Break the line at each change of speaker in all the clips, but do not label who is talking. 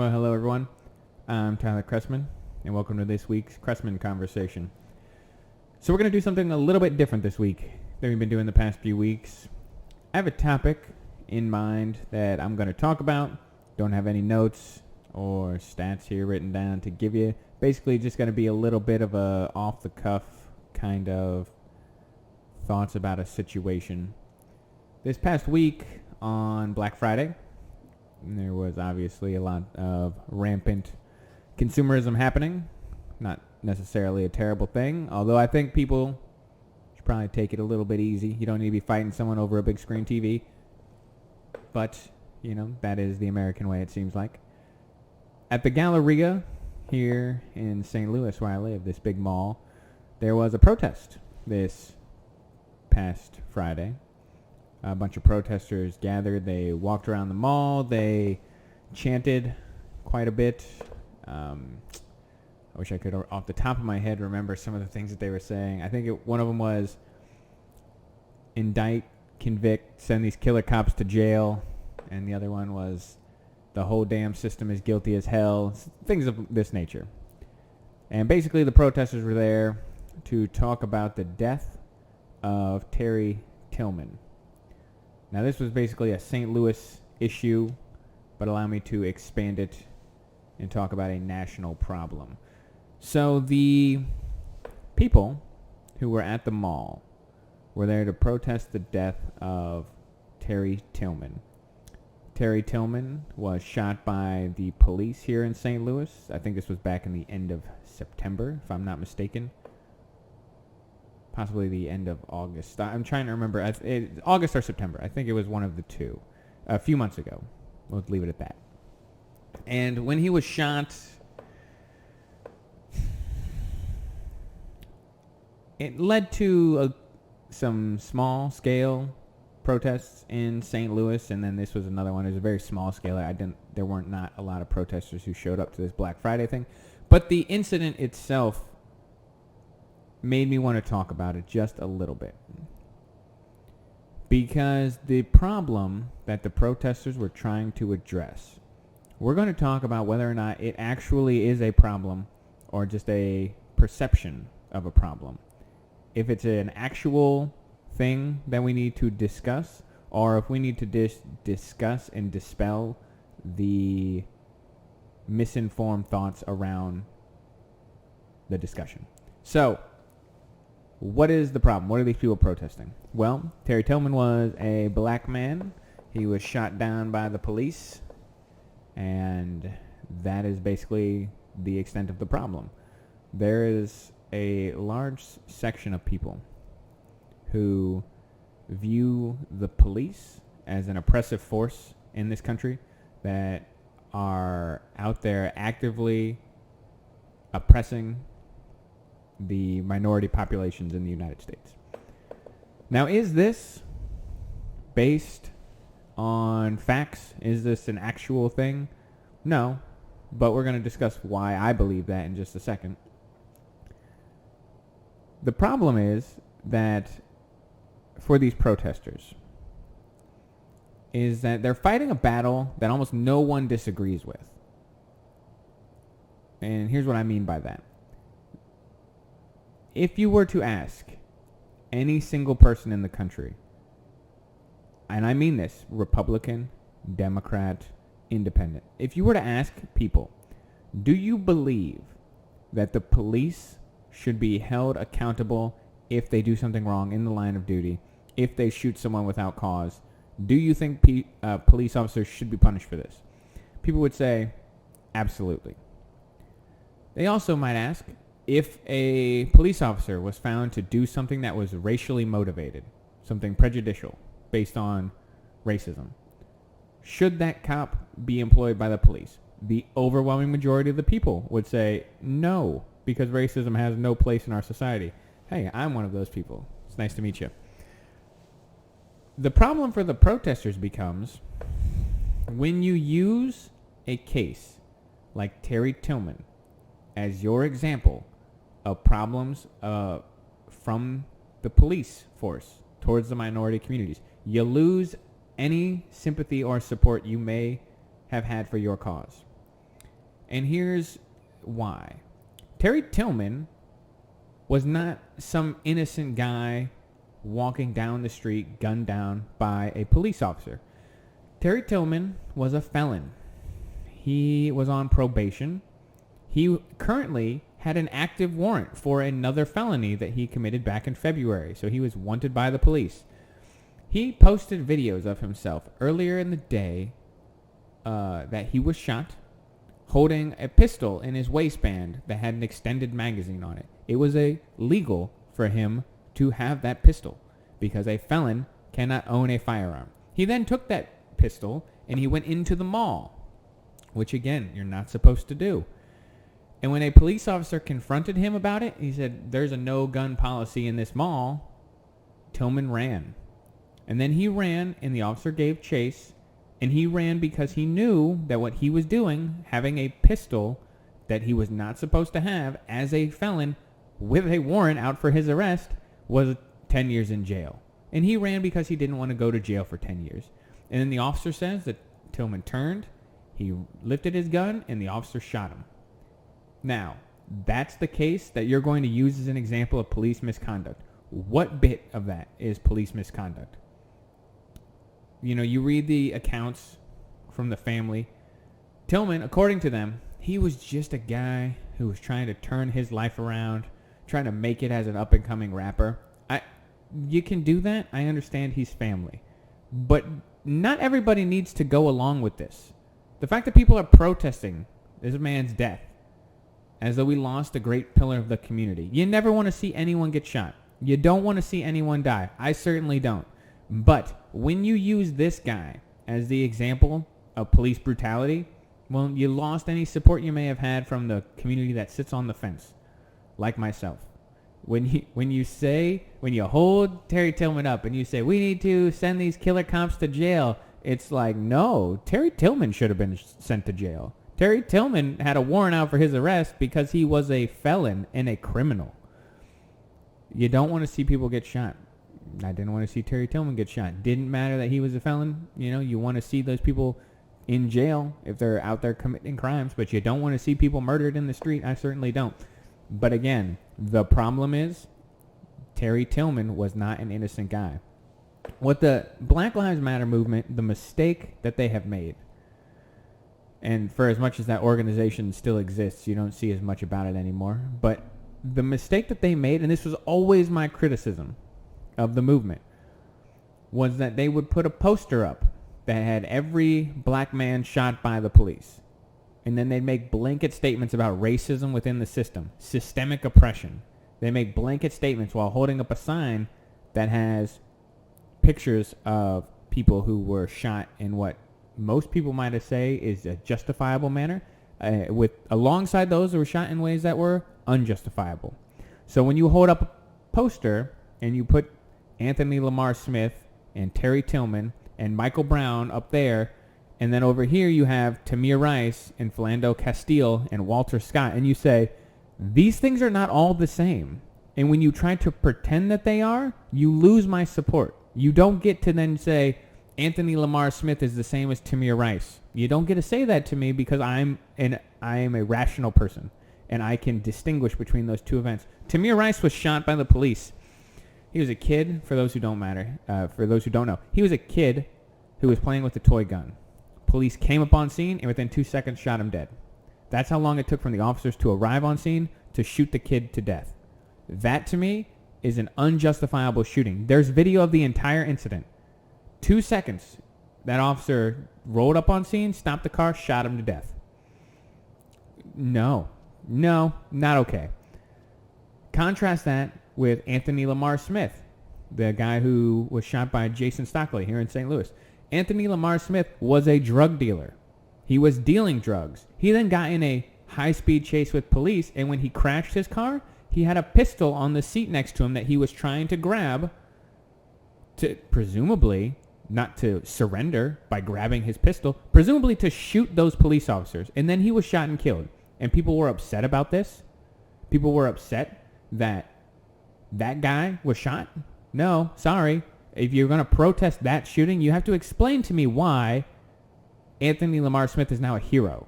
Well, hello everyone. I'm Tyler Chrestman, and welcome to this week's Chrestman Conversation. So we're going to do something a little bit different this week than we've been doing the past few weeks. I have a topic in mind that I'm going to talk about. Don't have any notes or stats here written down to give you. Basically, just going to be a little bit of a off-the-cuff kind of thoughts about a situation. This past week on Black Friday, there was obviously a lot of rampant consumerism happening. Not necessarily a terrible thing, although I think people should probably take it a little bit easy. You don't need to be fighting someone over a big screen TV. But, that is the American way, it seems like. At the Galleria here in St. Louis, where I live, this big mall, there was a protest this past Friday. A bunch of protesters gathered. They walked around the mall. They chanted quite a bit. I wish I could, off the top of my head, remember some of the things that they were saying. I think one of them was indict, convict, send these killer cops to jail. And the other one was the whole damn system is guilty as hell. Things of this nature. And basically the protesters were there to talk about the death of Terry Tillman. Now, this was basically a St. Louis issue, but allow me to expand it and talk about a national problem. So the people who were at the mall were there to protest the death of Terry Tillman. Terry Tillman was shot by the police here in St. Louis. I think this was back in the end of September, if I'm not mistaken. Possibly the end of August. I'm trying to remember. August or September. I think it was one of the two. A few months ago. We'll leave it at that. And when he was shot, it led to some small-scale protests in St. Louis, and then this was another one. It was a very small scale. There weren't not a lot of protesters who showed up to this Black Friday thing. But the incident itself made me want to talk about it just a little bit. Because the problem that the protesters were trying to address, we're going to talk about whether or not it actually is a problem or just a perception of a problem. If it's an actual thing that we need to discuss, or if we need to discuss and dispel the misinformed thoughts around the discussion. So, what is the problem? What are these people protesting? Well, Terry Tillman was a black man. He was shot down by the police. And that is basically the extent of the problem. There is a large section of people who view the police as an oppressive force in this country that are out there actively oppressing the minority populations in the United States. Now, is this based on facts? Is this an actual thing? No, but we're going to discuss why I believe that in just a second. The problem is that for these protesters is that they're fighting a battle that almost no one disagrees with. And here's what I mean by that. If you were to ask any single person in the country, and I mean this, Republican, Democrat, Independent, if you were to ask people, do you believe that the police should be held accountable if they do something wrong in the line of duty, if they shoot someone without cause? Do you think police officers should be punished for this? People would say, absolutely. They also might ask, if a police officer was found to do something that was racially motivated, something prejudicial based on racism, should that cop be employed by the police? The overwhelming majority of the people would say no, because racism has no place in our society. Hey, I'm one of those people. It's nice to meet you. The problem for the protesters becomes when you use a case like Terry Tillman as your example of problems from the police force towards the minority communities, you lose any sympathy or support you may have had for your cause. And here's why. Terry Tillman was not some innocent guy walking down the street gunned down by a police officer. Terry Tillman was a felon. He was on probation. He currently had an active warrant for another felony that he committed back in February. So he was wanted by the police. He posted videos of himself earlier in the day that he was shot holding a pistol in his waistband that had an extended magazine on it. It was illegal for him to have that pistol because a felon cannot own a firearm. He then took that pistol and he went into the mall, which again, you're not supposed to do. And when a police officer confronted him about it, he said, there's a no gun policy in this mall. Tillman ran. And then he ran and the officer gave chase. And he ran because he knew that what he was doing, having a pistol that he was not supposed to have as a felon with a warrant out for his arrest, was 10 years in jail. And he ran because he didn't want to go to jail for 10 years. And then the officer says that Tillman turned, he lifted his gun, and the officer shot him. Now, that's the case that you're going to use as an example of police misconduct. What bit of that is police misconduct? You know, you read the accounts from the family. Tillman, according to them, he was just a guy who was trying to turn his life around, trying to make it as an up-and-coming rapper. You can do that. I understand he's family. But not everybody needs to go along with this. The fact that people are protesting this man's death as though we lost a great pillar of the community. You never want to see anyone get shot. You don't want to see anyone die. I certainly don't. But when you use this guy as the example of police brutality, well, you lost any support you may have had from the community that sits on the fence, like myself. When you hold Terry Tillman up and you say, we need to send these killer cops to jail, it's like, no, Terry Tillman should have been sent to jail. Terry Tillman had a warrant out for his arrest because he was a felon and a criminal. You don't want to see people get shot. I didn't want to see Terry Tillman get shot. Didn't matter that he was a felon. You know, you want to see those people in jail if they're out there committing crimes, but you don't want to see people murdered in the street. I certainly don't. But again, the problem is Terry Tillman was not an innocent guy. What the Black Lives Matter movement, the mistake that they have made, and for as much as that organization still exists, you don't see as much about it anymore, but the mistake that they made, and this was always my criticism of the movement, was that they would put a poster up that had every black man shot by the police. And then they'd make blanket statements about racism within the system, systemic oppression. They make blanket statements while holding up a sign that has pictures of people who were shot in what most people might say is a justifiable manner, with alongside those who were shot in ways that were unjustifiable. So when you hold up a poster and you put Anthony Lamar Smith and Terry Tillman and Michael Brown up there, and then over here you have Tamir Rice and Philando Castile and Walter Scott, and you say, these things are not all the same. And when you try to pretend that they are, you lose my support. You don't get to then say, Anthony Lamar Smith is the same as Tamir Rice. You don't get to say that to me because I am a rational person, and I can distinguish between those two events. Tamir Rice was shot by the police. He was a kid, for those who don't know. He was a kid who was playing with a toy gun. Police came up on scene and within 2 seconds shot him dead. That's how long it took from the officers to arrive on scene to shoot the kid to death. That, to me, is an unjustifiable shooting. There's video of the entire incident. 2 seconds. That officer rolled up on scene, stopped the car, shot him to death. No, not okay. Contrast that with Anthony Lamar Smith, the guy who was shot by Jason Stockley here in St. Louis. Anthony Lamar Smith was a drug dealer. He was dealing drugs. He then got in a high-speed chase with police, and when he crashed his car, he had a pistol on the seat next to him that he was trying to grab to, presumably, not to surrender by grabbing his pistol, presumably to shoot those police officers. And then he was shot and killed. And people were upset about this. People were upset that that guy was shot. No, sorry. If you're going to protest that shooting, you have to explain to me why Anthony Lamar Smith is now a hero.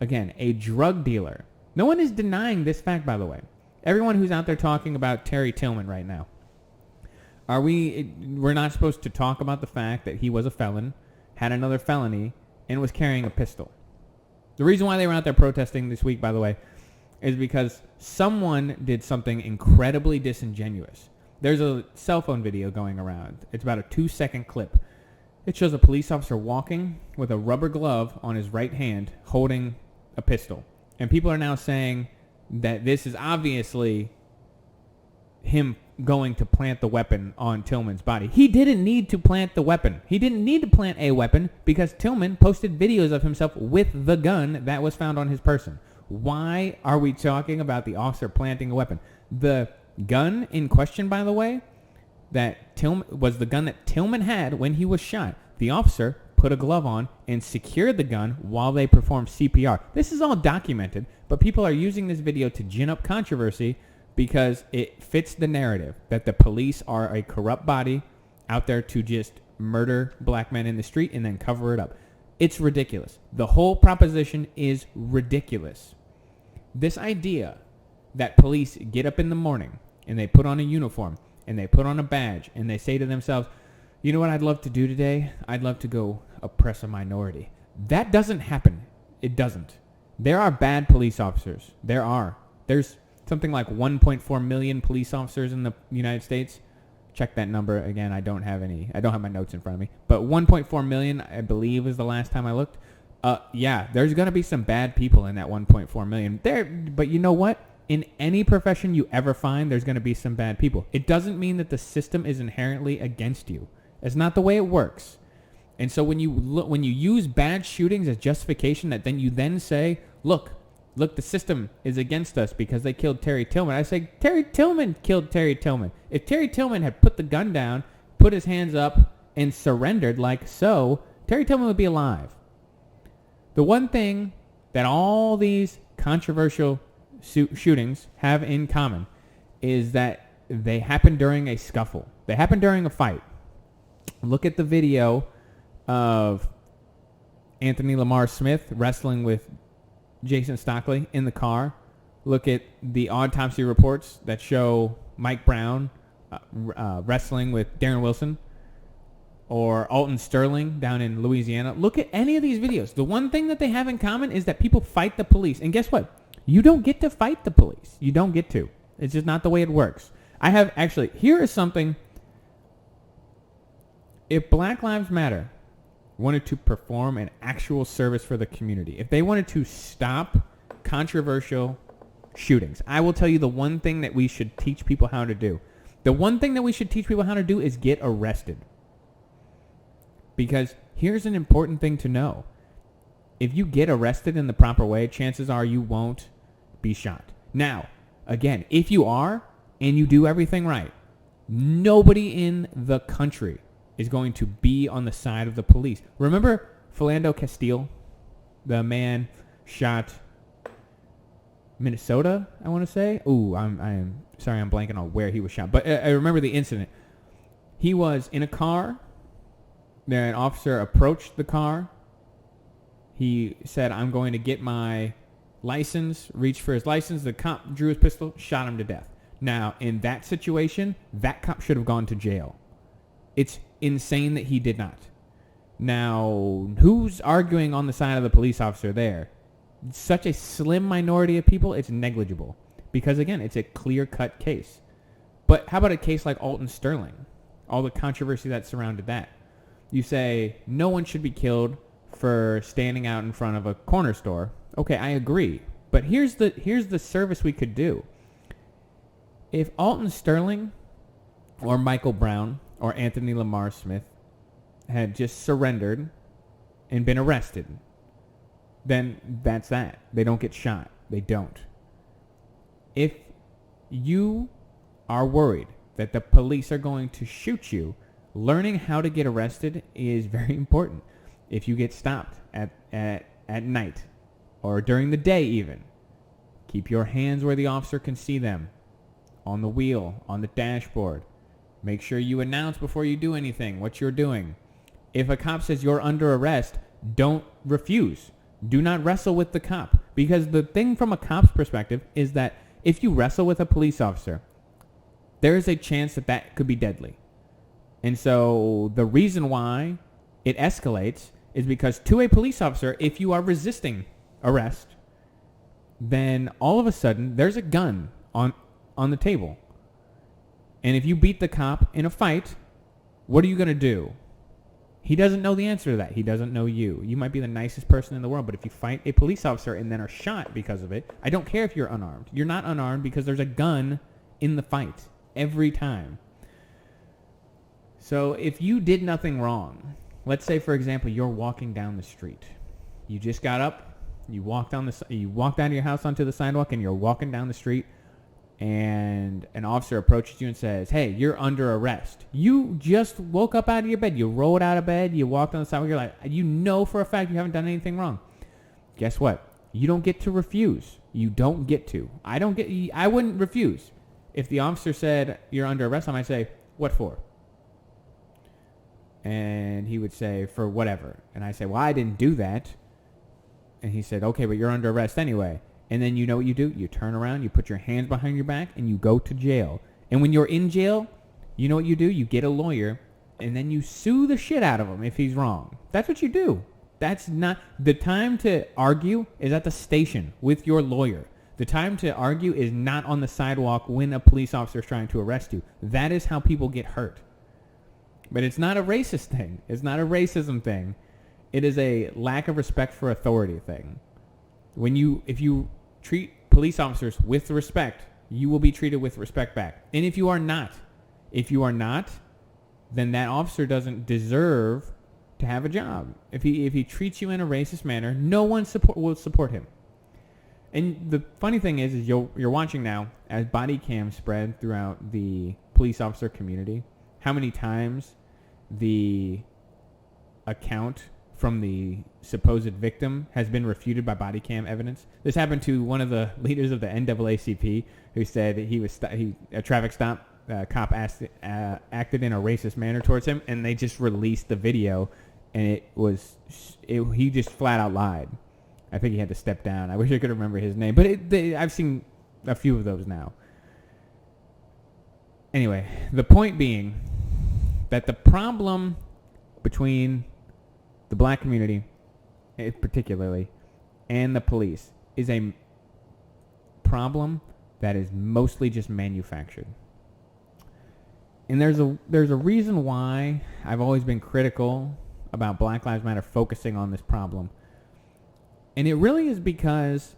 Again, a drug dealer. No one is denying this fact, by the way. Everyone who's out there talking about Terry Tillman right now. We're not supposed to talk about the fact that he was a felon, had another felony, and was carrying a pistol. The reason why they were out there protesting this week, by the way, is because someone did something incredibly disingenuous. There's a cell phone video going around. It's about a 2-second clip. It shows a police officer walking with a rubber glove on his right hand holding a pistol. And people are now saying that this is obviously him going to plant the weapon on Tillman's body. He didn't need to plant the weapon. He didn't need to plant a weapon because Tillman posted videos of himself with the gun that was found on his person. Why are we talking about the officer planting a weapon? The gun in question, by the way, that Tillman was the gun that Tillman had when he was shot. The officer put a glove on and secured the gun while they performed CPR. This is all documented, but people are using this video to gin up controversy because it fits the narrative that the police are a corrupt body out there to just murder black men in the street and then cover it up. It's ridiculous. The whole proposition is ridiculous. This idea that police get up in the morning and they put on a uniform and they put on a badge and they say to themselves, you know what I'd love to do today? I'd love to go oppress a minority. That doesn't happen. It doesn't. There are bad police officers. There's something like 1.4 million police officers in the United States. Check that number again. I don't have my notes in front of me, but 1.4 million, I believe, is the last time I looked. Yeah, there's going to be some bad people in that 1.4 million there, but you know what? In any profession you ever find, there's going to be some bad people. It doesn't mean that the system is inherently against you. It's not the way it works. And so when you use bad shootings as justification that then you then say, look, the system is against us because they killed Terry Tillman. I say, Terry Tillman killed Terry Tillman. If Terry Tillman had put the gun down, put his hands up, and surrendered like so, Terry Tillman would be alive. The one thing that all these controversial shootings have in common is that they happen during a scuffle. They happen during a fight. Look at the video of Anthony Lamar Smith wrestling with Jason Stockley in the car. Look at the autopsy reports that show Mike Brown wrestling with Darren Wilson or Alton Sterling down in Louisiana. Look at any of these videos. The one thing that they have in common is that people fight the police. And guess what? You don't get to fight the police. You don't get to. It's just not the way it works. Here is something. If Black Lives Matter wanted to perform an actual service for the community, if they wanted to stop controversial shootings, I will tell you the one thing that we should teach people how to do. The one thing that we should teach people how to do is get arrested. Because here's an important thing to know. If you get arrested in the proper way, chances are you won't be shot. Now, again, if you are and you do everything right, nobody in the country is going to be on the side of the police. Remember Philando Castile, the man shot Minnesota, I want to say. Ooh, I'm sorry, I'm blanking on where he was shot. But I remember the incident. He was in a car. An officer approached the car. He said, I'm going to get my license, reached for his license. The cop drew his pistol, shot him to death. Now, in that situation, that cop should have gone to jail. It's insane that he did not. Now, who's arguing on the side of the police officer there? Such a slim minority of people, it's negligible. Because, again, it's a clear-cut case. But how about a case like Alton Sterling? All the controversy that surrounded that. You say, no one should be killed for standing out in front of a corner store. Okay, I agree. But here's the service we could do. If Alton Sterling or Michael Brown or Anthony Lamar Smith had just surrendered and been arrested, then that's that. They don't get shot. They don't. If you are worried that the police are going to shoot you, learning how to get arrested is very important. If you get stopped at night or during the day even, keep your hands where the officer can see them, on the wheel, on the dashboard. Make sure you announce before you do anything what you're doing. If a cop says you're under arrest, don't refuse. Do not wrestle with the cop. Because the thing from a cop's perspective is that if you wrestle with a police officer, there is a chance that that could be deadly. And so the reason why it escalates is because to a police officer, if you are resisting arrest, then all of a sudden there's a gun on the table. And if you beat the cop in a fight, what are you going to do? He doesn't know the answer to that. He doesn't know you. You might be the nicest person in the world, but if you fight a police officer and then are shot because of it, I don't care if you're unarmed. You're not unarmed because there's a gun in the fight every time. So if you did nothing wrong, let's say, for example, you're walking down the street. You just got up, you walked out of your house onto the sidewalk, and you're walking down the street, and an officer approaches you and says, hey, you're under arrest. You just woke up out of your bed. You rolled out of bed. You walked on the sidewalk. You're like, you know for a fact you haven't done anything wrong. Guess what? You don't get to refuse. You don't get to. I wouldn't refuse. If the officer said you're under arrest, I might say, what for? And he would say, for whatever. And I say, well, I didn't do that. And he said, okay, but you're under arrest anyway. And then you know what you do? You turn around, you put your hands behind your back, and you go to jail. And when you're in jail, you know what you do? You get a lawyer, and then you sue the shit out of him if he's wrong. That's what you do. That's not... The time to argue is at the station with your lawyer. The time to argue is not on the sidewalk when a police officer is trying to arrest you. That is how people get hurt. But it's not a racist thing. It's not a racism thing. It is a lack of respect for authority thing. If you treat police officers with respect, you will be treated with respect back. And if you are not, then that officer doesn't deserve to have a job. If he treats you in a racist manner, no one will support him. And the funny thing is you're watching now as body cams spread throughout the police officer community, how many times the account from the supposed victim has been refuted by body cam evidence. This happened to one of the leaders of the NAACP who said a traffic stop cop acted in a racist manner towards him, and they just released the video, and he just flat out lied. I think he had to step down. I wish I could remember his name, but I've seen a few of those now. Anyway, the point being that the problem between the black community, particularly, and the police is a problem that is mostly just manufactured. And there's a reason why I've always been critical about Black Lives Matter focusing on this problem. And it really is because,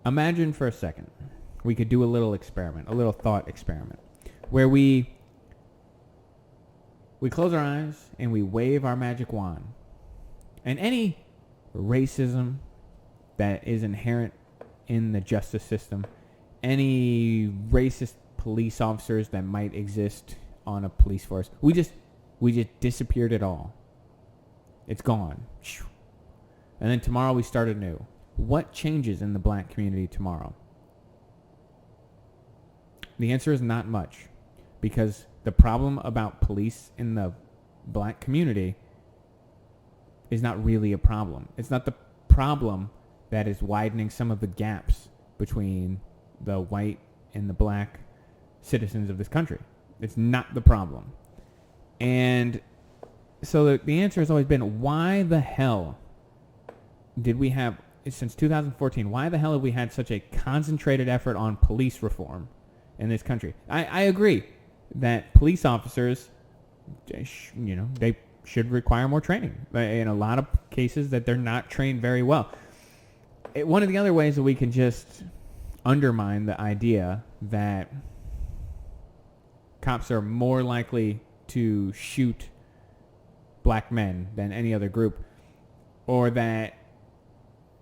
imagine for a second, we could do a little experiment, a little thought experiment, where we close our eyes and we wave our magic wand. And any racism that is inherent in the justice system, any racist police officers that might exist on a police force, we just disappeared it all. It's gone. And then tomorrow we start anew. What changes in the black community tomorrow? The answer is not much, because the problem about police in the black community is not really a problem. It's not the problem that is widening some of the gaps between the white and the black citizens of this country. It's not the problem. And so the answer has always been, why the hell did we have, since 2014, why the hell have we had such a concentrated effort on police reform in this country? I agree that police officers, they should require more training. In a lot of cases that they're not trained very well. One of the other ways that we can just undermine the idea that cops are more likely to shoot black men than any other group, or that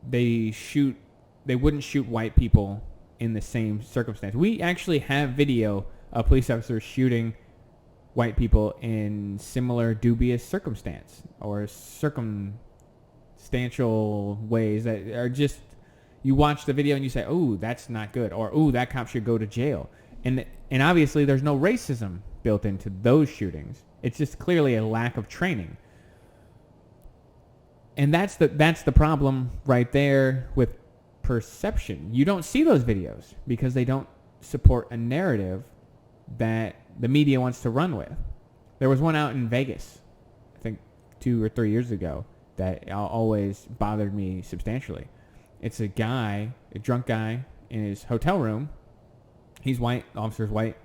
they wouldn't shoot white people in the same circumstance. We actually have video of police officers shooting white people in similar dubious circumstance or circumstantial ways that are just, you watch the video and you say, oh, that's not good, or oh, that cop should go to jail. And obviously there's no racism built into those shootings. It's just clearly a lack of training. And that's the problem right there with perception. You don't see those videos because they don't support a narrative that the media wants to run with. There was one out in Vegas, I think 2 or 3 years ago, that always bothered me substantially. It's a drunk guy in his hotel room. He's white, the officer's white.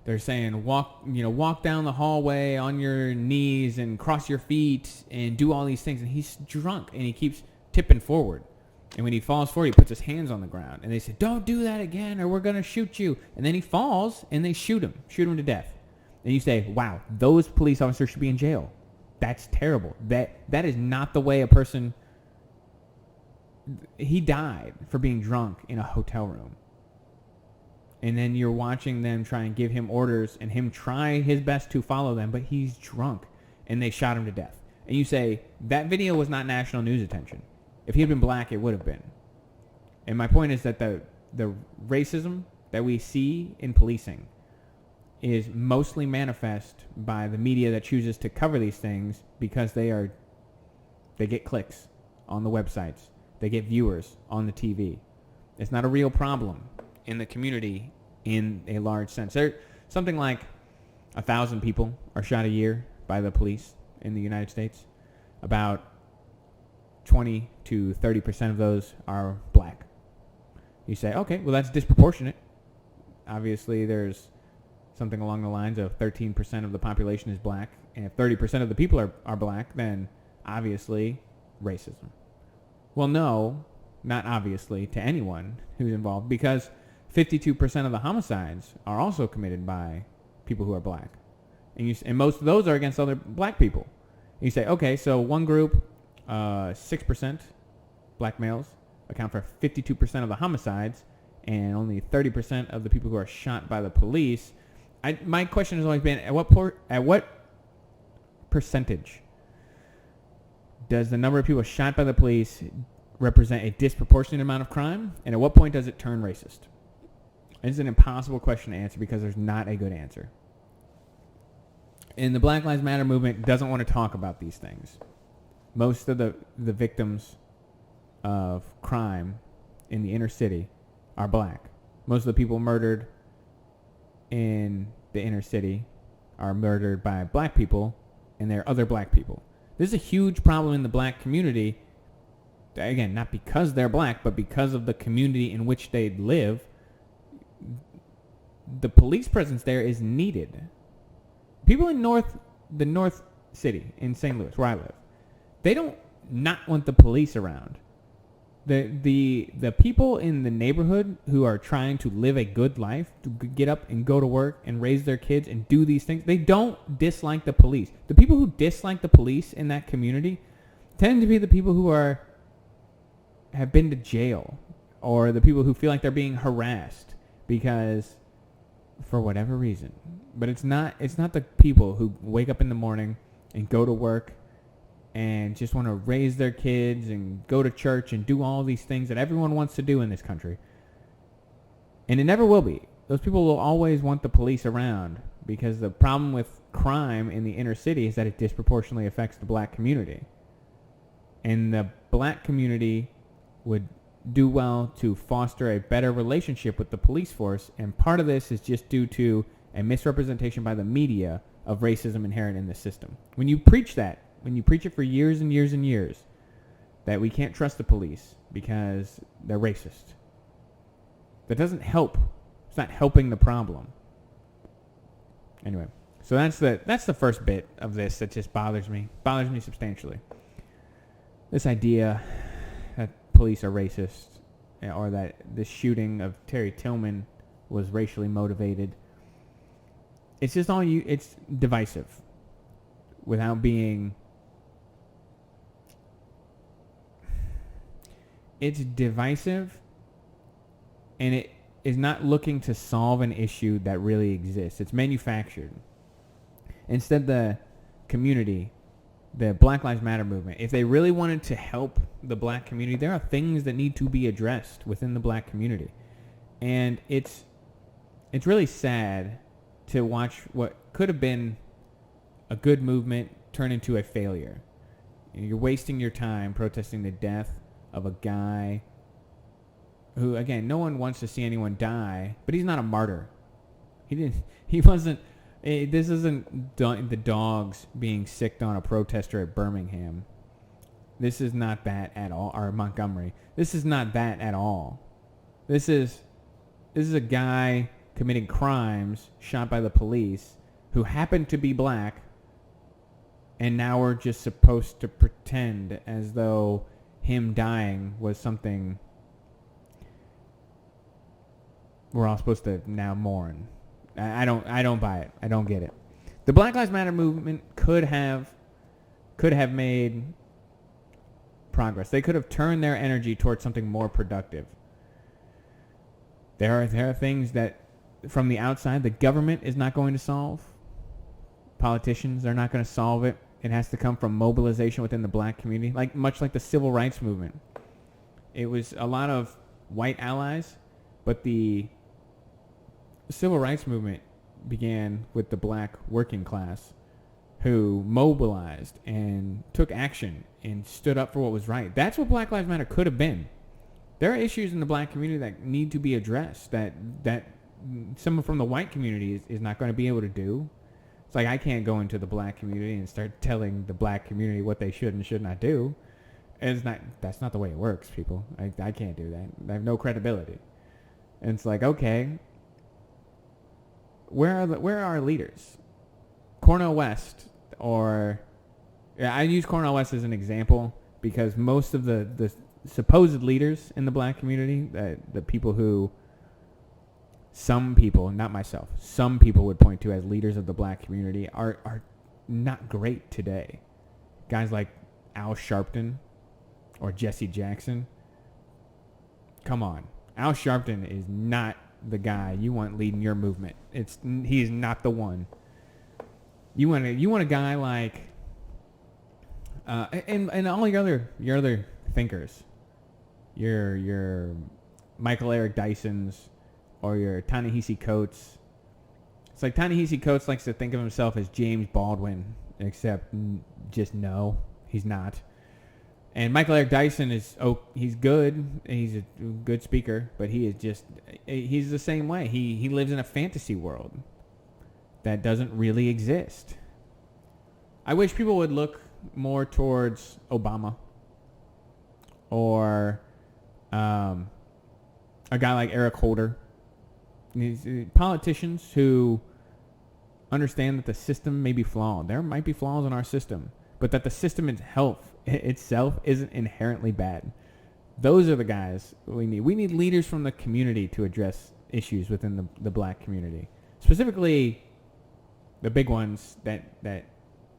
They're saying walk down the hallway on your knees and cross your feet and do all these things. And he's drunk and he keeps tipping forward. And when he falls forward, he puts his hands on the ground. And they say, don't do that again or we're going to shoot you. And then he falls and they shoot him to death. And you say, wow, those police officers should be in jail. That's terrible. That is not the way a person... He died for being drunk in a hotel room. And then you're watching them try and give him orders and him try his best to follow them, but he's drunk. And they shot him to death. And you say, that video was not national news attention. If he had been black, it would have been. And my point is that the racism that we see in policing is mostly manifest by the media that chooses to cover these things because they get clicks on the websites. They get viewers on the TV. It's not a real problem in the community in a large sense. Something like 1,000 people are shot a year by the police in the United States. About 20 to 30% of those are black. You say, okay, well, that's disproportionate. Obviously, there's something along the lines of 13% of the population is black. And if 30% of the people are black, then obviously racism. Well, no, not obviously to anyone who's involved, because 52% of the homicides are also committed by people who are black. And most of those are against other black people. And you say, okay, so one group, 6% black males account for 52% of the homicides and only 30% of the people who are shot by the police. My question has always been, at what percentage does the number of people shot by the police represent a disproportionate amount of crime? And at what point does it turn racist? It's an impossible question to answer because there's not a good answer. And the Black Lives Matter movement doesn't want to talk about these things. Most of the victims of crime in the inner city are black. Most of the people murdered in the inner city are murdered by black people, and they're other black people. This is a huge problem in the black community. Again, not because they're black, but because of the community in which they live. The police presence there is needed. People in the North City in St. Louis, where I live, they don't not want the police around. The people in the neighborhood who are trying to live a good life, to get up and go to work and raise their kids and do these things, they don't dislike the police. The people who dislike the police in that community tend to be the people who have been to jail, or the people who feel like they're being harassed because for whatever reason. But it's not the people who wake up in the morning and go to work and just want to raise their kids and go to church and do all these things that everyone wants to do in this country. And it never will be. Those people will always want the police around because the problem with crime in the inner city is that it disproportionately affects the black community. And the black community would do well to foster a better relationship with the police force, and part of this is just due to a misrepresentation by the media of racism inherent in the system. When you preach it for years and years and years, that we can't trust the police because they're racist, that doesn't help. It's not helping the problem. Anyway, so that's the first bit of this that just bothers me substantially. This idea that police are racist, or that the shooting of Terry Tillman was racially motivated. It's just it's divisive without being... It's divisive, and it is not looking to solve an issue that really exists. It's manufactured. Instead, the community, the Black Lives Matter movement, if they really wanted to help the black community, there are things that need to be addressed within the black community. And it's really sad to watch what could have been a good movement turn into a failure. You're wasting your time protesting the death of a guy who, again, no one wants to see anyone die, but he's not a martyr. He wasn't, this isn't the dogs being sicked on a protester at Birmingham. This is not that at all, or Montgomery. This is not that at all. This is a guy committing crimes, shot by the police, who happened to be black, and now we're just supposed to pretend as though him dying was something we're all supposed to now mourn. I don't buy it. I don't get it. The Black Lives Matter movement could have made progress. They could have turned their energy towards something more productive. There are things that from the outside the government is not going to solve. Politicians are not going to solve it. It has to come from mobilization within the black community, much like the civil rights movement. It was a lot of white allies, but the civil rights movement began with the black working class who mobilized and took action and stood up for what was right. That's what Black Lives Matter could have been. There are issues in the black community that need to be addressed that someone from the white community is not going to be able to do. It's like I can't go into the black community and start telling the black community what they should and should not do. That's not the way it works, people. I can't do that. I have no credibility. And it's like, okay, where are our leaders? Cornel West, I use Cornel West as an example because most of the supposed leaders in the black community, the people who some people, not myself, some people would point to as leaders of the black community are not great today. Guys like Al Sharpton or Jesse Jackson. Come on. Al Sharpton is not the guy you want leading your movement. He's not the one. You want a guy like and all your other thinkers. Your Michael Eric Dysons or your Ta-Nehisi Coates. It's like Ta-Nehisi Coates likes to think of himself as James Baldwin, except just no, he's not. And Michael Eric Dyson he's good. He's a good speaker, but he's the same way. He lives in a fantasy world that doesn't really exist. I wish people would look more towards Obama or a guy like Eric Holder. These politicians who understand that the system may be flawed. There might be flaws in our system, but that the system itself isn't inherently bad. Those are the guys we need. We need leaders from the community to address issues within the black community. Specifically, the big ones that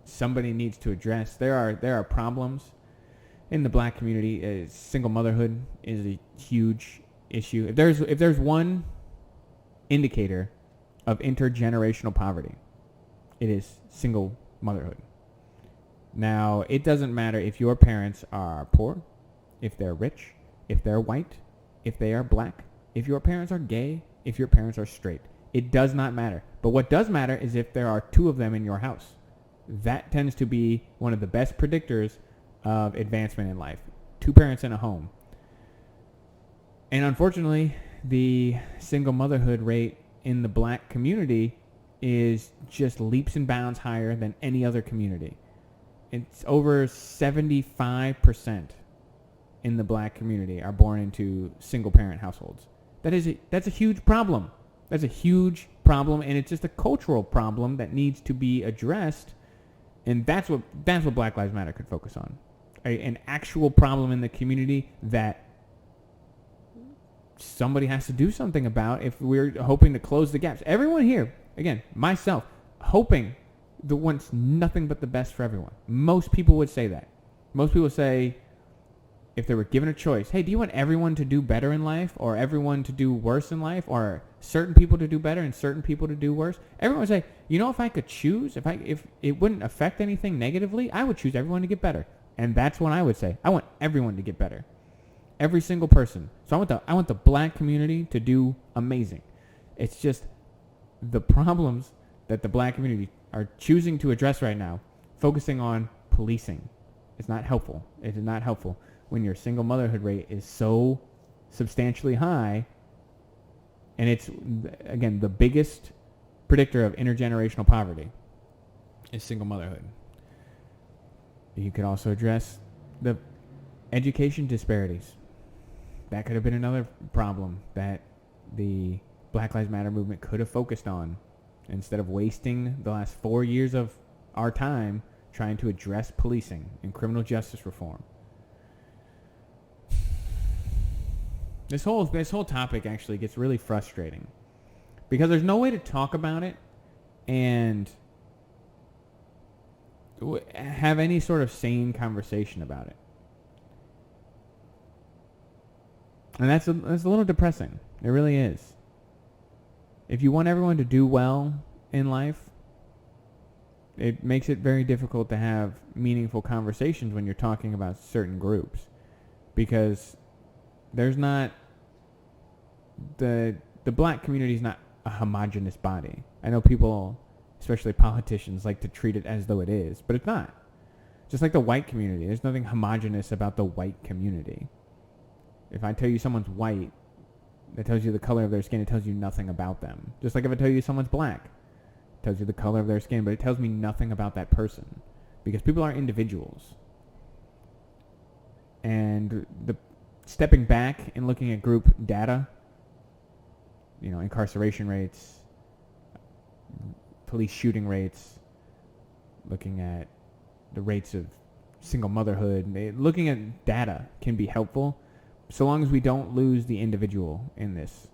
somebody needs to address. There are problems in the black community. Single motherhood is a huge issue. If there's one indicator of intergenerational poverty, it is single motherhood. Now, it doesn't matter if your parents are poor, if they're rich, if they're white, if they are black, if your parents are gay, if your parents are straight. It does not matter. But what does matter is if there are two of them in your house. That tends to be one of the best predictors of advancement in life. Two parents in a home. And unfortunately, the single motherhood rate in the black community is just leaps and bounds higher than any other community. It's over 75% in the black community are born into single parent households. That's a huge problem. That's a huge problem, and it's just a cultural problem that needs to be addressed. And that's what Black Lives Matter could focus on. An actual problem in the community that somebody has to do something about if we're hoping to close the gaps. Everyone here, again, myself, hoping wants nothing but the best for everyone. Most people would say that. Most people say, if they were given a choice, hey, do you want everyone to do better in life or everyone to do worse in life or certain people to do better and certain people to do worse? Everyone would say, if I could choose, if it wouldn't affect anything negatively, I would choose everyone to get better. And that's what I would say. I want everyone to get better. Every single person. So I want the black community to do amazing. It's just the problems that the black community are choosing to address right now, focusing on policing. It's not helpful. It is not helpful when your single motherhood rate is so substantially high. And it's, again, the biggest predictor of intergenerational poverty is single motherhood. You could also address the education disparities. That could have been another problem that the Black Lives Matter movement could have focused on instead of wasting the last 4 years of our time trying to address policing and criminal justice reform. This whole topic actually gets really frustrating because there's no way to talk about it and have any sort of sane conversation about it. And that's a little depressing. It really is. If you want everyone to do well in life, it makes it very difficult to have meaningful conversations when you're talking about certain groups, because there's not the black community is not a homogenous body. I know people, especially politicians, like to treat it as though it is, but it's not. Just like the white community, there's nothing homogenous about the white community. If I tell you someone's white, that tells you the color of their skin. It tells you nothing about them. Just like if I tell you someone's black, it tells you the color of their skin, but it tells me nothing about that person, because people are individuals. And the stepping back and looking at group data, incarceration rates, police shooting rates, looking at the rates of single motherhood, looking at data can be helpful, so long as we don't lose the individual in this.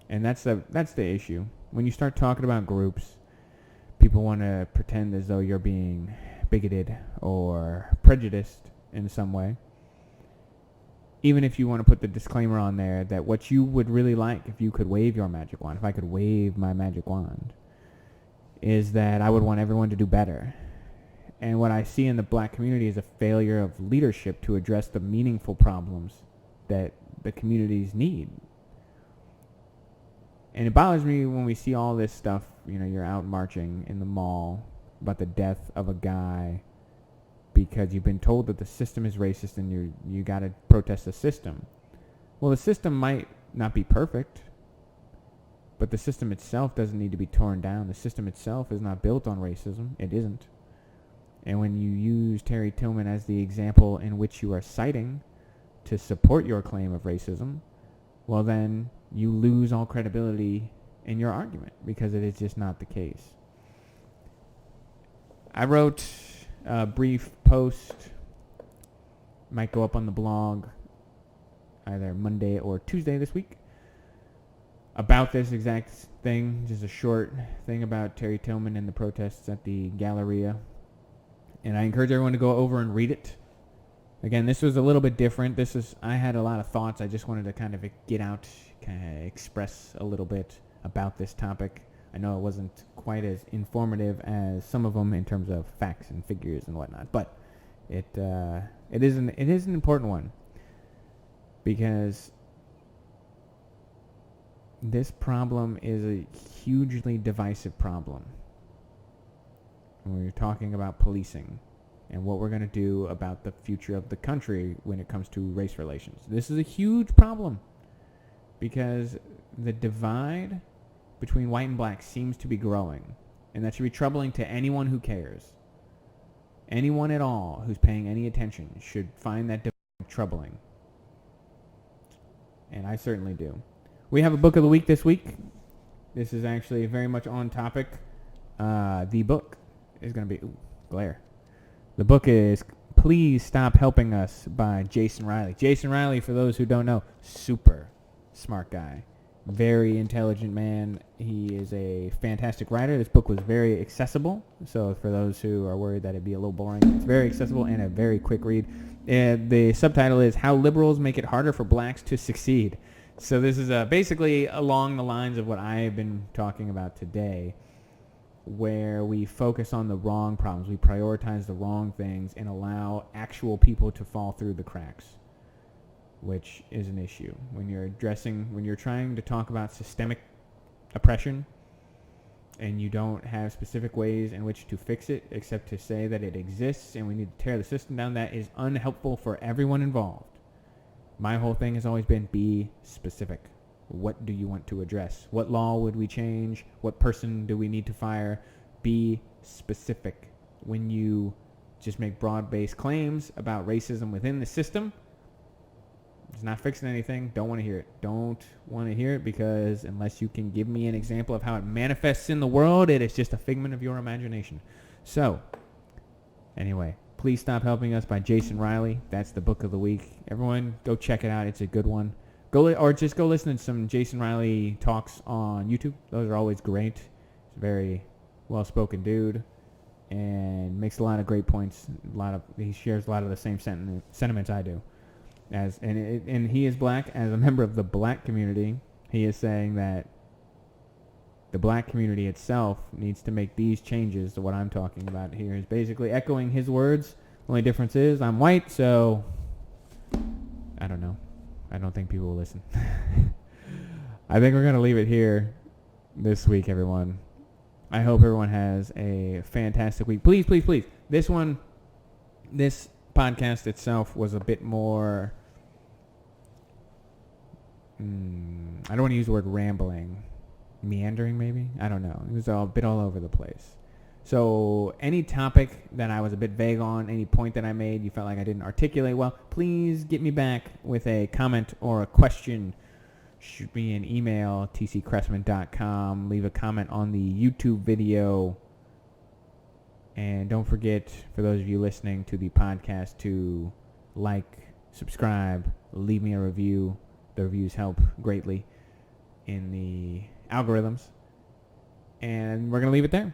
And that's the issue. When you start talking about groups, people want to pretend as though you're being bigoted or prejudiced in some way. Even if you want to put the disclaimer on there that what you would really like if you could wave your magic wand, if I could wave my magic wand, is that I would want everyone to do better. And what I see in the black community is a failure of leadership to address the meaningful problems that the communities need. And it bothers me when we see all this stuff, you're out marching in the mall about the death of a guy because you've been told that the system is racist and you got to protest the system. Well, the system might not be perfect, but the system itself doesn't need to be torn down. The system itself is not built on racism. It isn't. And when you use Terry Tillman as the example in which you are citing to support your claim of racism, well, then you lose all credibility in your argument, because it is just not the case. I wrote a brief post, might go up on the blog either Monday or Tuesday this week, about this exact thing, just a short thing about Terry Tillman and the protests at the Galleria. And I encourage everyone to go over and read it. Again, this was a little bit different. I had a lot of thoughts. I just wanted to kind of get out, kind of express a little bit about this topic. I know it wasn't quite as informative as some of them in terms of facts and figures and whatnot, but it is an important one, because this problem is a hugely divisive problem. When we're talking about policing and what we're going to do about the future of the country when it comes to race relations. This is a huge problem, because the divide between white and black seems to be growing, and that should be troubling to anyone who cares. Anyone at all who's paying any attention should find that divide troubling. And I certainly do. We have a book of the week this week. This is actually very much on topic. The book is going to be... glare. The book is Please Stop Helping Us by Jason Riley. Jason Riley, for those who don't know, super smart guy. Very intelligent man. He is a fantastic writer. This book was very accessible. So for those who are worried that it'd be a little boring, it's very accessible and a very quick read. The subtitle is How Liberals Make It Harder for Blacks to Succeed. So this is basically along the lines of what I've been talking about today, where we focus on the wrong problems. We prioritize the wrong things and allow actual people to fall through the cracks, which is an issue. When you're trying to talk about systemic oppression and you don't have specific ways in which to fix it except to say that it exists and we need to tear the system down, that is unhelpful for everyone involved. My whole thing has always been be specific. What do you want to address? What law would we change? What person do we need to fire? Be specific. When you just make broad-based claims about racism within the system, it's not fixing anything. Don't want to hear it. Don't want to hear it, because unless you can give me an example of how it manifests in the world, it is just a figment of your imagination. So, anyway, Please Stop Helping Us by Jason Riley. That's the book of the week. Everyone, go check it out. It's a good one. Just go listen to some Jason Riley talks on YouTube. Those are always great. He's a very well-spoken dude and makes a lot of great points. He shares a lot of the same sentiments I do. And he is black. As a member of the black community, he is saying that the black community itself needs to make these changes to what I'm talking about here. Is basically echoing his words. The only difference is I'm white, so I don't know. I don't think people will listen. I think we're going to leave it here this week, everyone. I hope everyone has a fantastic week. Please, please, please. This podcast itself was a bit more... I don't want to use the word rambling. Meandering, maybe? I don't know. It was a bit all over the place. So any topic that I was a bit vague on, any point that I made you felt like I didn't articulate well, please get me back with a comment or a question. Shoot me an email, tcchrestman.com. Leave a comment on the YouTube video. And don't forget, for those of you listening to the podcast, to like, subscribe, leave me a review. The reviews help greatly in the algorithms. And we're going to leave it there.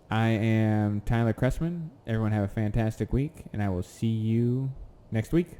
I am Tyler Chrestman. Everyone have a fantastic week, and I will see you next week.